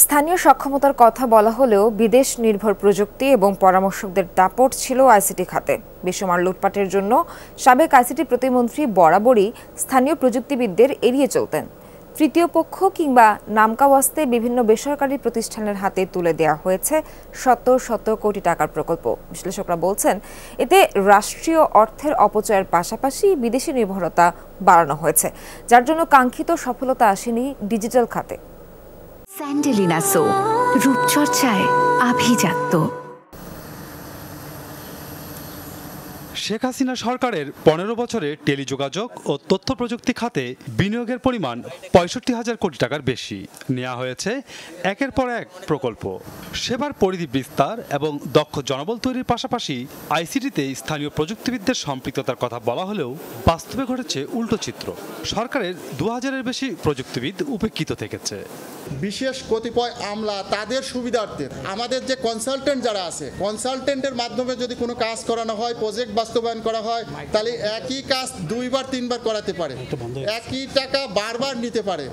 স্থানীয় সক্ষমতার কথা বলা হলেও বিদেশ নির্ভর প্রযুক্তি এবং পরামর্শকদের দাপট ছিল আইসিটি খাতে। বেসুমার লুটপাটের জন্য সাবেক আইসিটি প্রতিমন্ত্রী বরাবরই স্থানীয় প্রযুক্তিবিদদের এড়িয়ে চলতেন। তৃতীয় পক্ষ কিংবা নামকাওয়াস্তে বিভিন্ন বেসরকারি প্রতিষ্ঠানের হাতে তুলে দেওয়া হয়েছে শত শত কোটি টাকার প্রকল্প। বিশ্লেষকরা বলছেন, এতে রাষ্ট্রীয় অর্থের অপচয়ের পাশাপাশি বিদেশি নির্ভরতা বাড়ানো হয়েছে, যার জন্য কাঙ্ক্ষিত সফলতা আসেনি ডিজিটাল খাতে। স্যান্ডেলিনা সো, রূপচর্চায় আভিজাত্য। শেখ হাসিনা সরকারের 15 বছরে টেলিযোগাযোগ ও তথ্য প্রযুক্তি খাতে বিনিয়োগের পরিমাণ 65,000 কোটি টাকার বেশি। নেওয়া হয়েছে একের পর এক প্রকল্প। সেবার পরিধি বিস্তার এবং দক্ষ জনবল তৈরির পাশাপাশি আইসিটিতে স্থানীয় প্রযুক্তিবিদদের সম্পৃক্ততার কথা বলা হলেও বাস্তবে ঘটেছে উল্টো চিত্র। সরকারের 2000-এর বেশি প্রযুক্তিবিদ উপেক্ষিত থেকেছে। বিশেষ কতিপয় আমলা তাদের সুবিধার্থে আমাদের যে কনসালটেন্ট যারা আছে, কনসালটেন্টের মাধ্যমে যদি কোনো কাজ করানো হয়, প্রজেক্ট বাস্তবায়ন করা হয়, তাহলে একই কাজ 2বার 3বার করাতে পারে, একই টাকা বারবার নিতে পারে।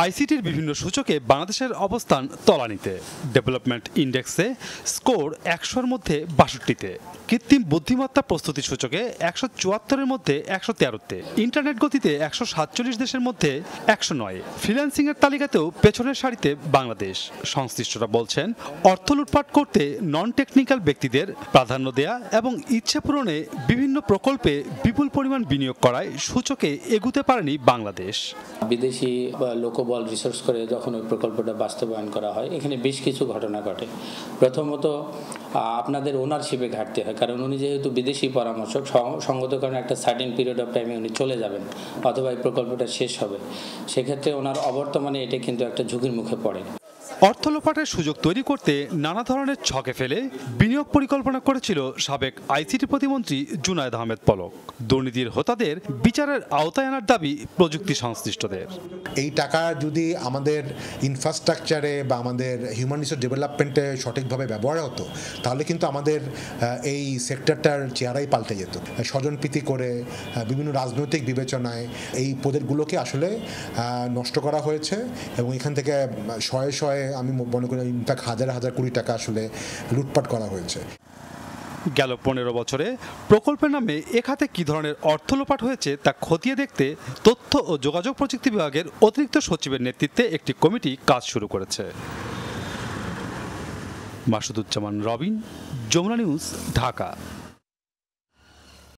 আইসিটির বিভিন্ন সূচকে বাংলাদেশের অবস্থান তলানিতে। ডেভেলপমেন্ট ইন্ডেক্সে স্কোর 100-এর মধ্যে 62-তে, কৃত্রিম বুদ্ধিমত্তা প্রস্তুতি সূচকে 174-এর মধ্যে 113-তে, ইন্টারনেট গতিতে 147 দেশের মধ্যে 109। ফ্রিল্যান্সিং এর তালিকাতেও পেছনের সারিতে বাংলাদেশ। সংশ্লিষ্টরা বলছেন, অর্থ লুটপাট করতে নন টেকনিক্যাল ব্যক্তিদের প্রাধান্য দেয়া এবং ইচ্ছে পূরণে বিভিন্ন প্রকল্পে বিপুল পরিমাণ বিনিয়োগ করায় সূচকে এগুতে পারেনি বাংলাদেশ। বিদেশি লোকবল রিসোর্স করে যখন ওই প্রকল্পটা বাস্তবায়ন করা হয়, এখানে বেশ কিছু ঘটনা ঘটে। প্রথমত, আপনাদের ওনারশিপে ঘাটতি হয়, কারণ উনি যেহেতু বিদেশি পরামর্শক, সঙ্গত কারণে একটা সার্টেন পিরিয়ড অফ টাইমে উনি চলে যাবেন অথবা এই প্রকল্পটা শেষ হবে। সেক্ষেত্রে ওনার অবর্তমানে এটা কিন্তু একটা ঝুঁকির মুখে পড়ে। অর্থ লোপাটের সুযোগ তৈরি করতে নানা ধরনের ছকে ফেলে বিনিয়োগ পরিকল্পনা করেছিল সাবেক আইসিটি প্রতিমন্ত্রী জুনায়েদ আহমেদ পলক। দুর্নীতির হোতাদের বিচারের আওতায় আনার দাবি প্রযুক্তি সংশ্লিষ্টদের। এই টাকা যদি আমাদের ইনফ্রাস্ট্রাকচারে বা আমাদের হিউম্যান রিসোর্স ডেভেলপমেন্টে সঠিকভাবে ব্যবহার হতো, তাহলে কিন্তু আমাদের এই সেক্টরটার চেহারাই পাল্টে যেত। স্বজনপ্রীতি করে বিভিন্ন রাজনৈতিক বিবেচনায় এই পদেরগুলোকে আসলে নষ্ট করা হয়েছে এবং এখান থেকে শয়ে শয়ে, আমি মনে করি ইনফ্যাক্ট হাজার হাজার কোটি টাকা আসলে লুটপাট করা হয়েছে। গেল 15 বছরে প্রকল্পের নামে এ খাতে কী ধরনের অর্থ লোপাট হয়েছে তা খতিয়ে দেখতে তথ্য ও যোগাযোগ প্রযুক্তি বিভাগের অতিরিক্ত সচিবের নেতৃত্বে একটি কমিটি কাজ শুরু করেছে। মাসুদুজ্জামান রবিন, যমুনা নিউজ, ঢাকা।